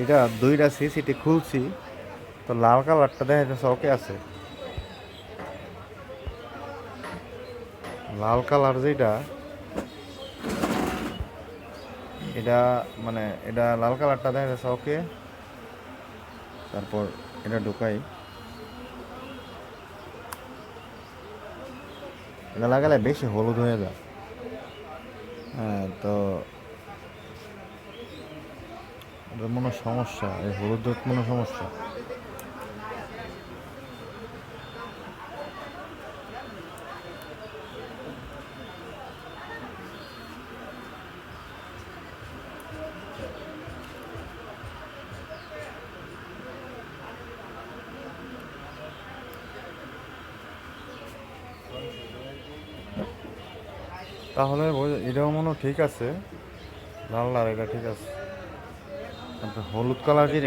এটা দুইটা সিসিটি খুলছি, তো লাল কালারটা দেখা যাচ্ছে ওকে আছে। লাল কালার যেটা, এটা মানে এটা লাল কালারটা দেখা যাচ্ছে ওকে। তারপর এটা ঢুকাই, এটা লাগালে বেশি হলুদ হয়ে যায়। হ্যাঁ, তো এটা মনে হয় সমস্যা, এই হলুদ মনে হয় সমস্যা। তাহলে এটাও মনে হয় ঠিক আছে, লাল লাল এটা ঠিক আছে। তারপর হলুদ কালার যে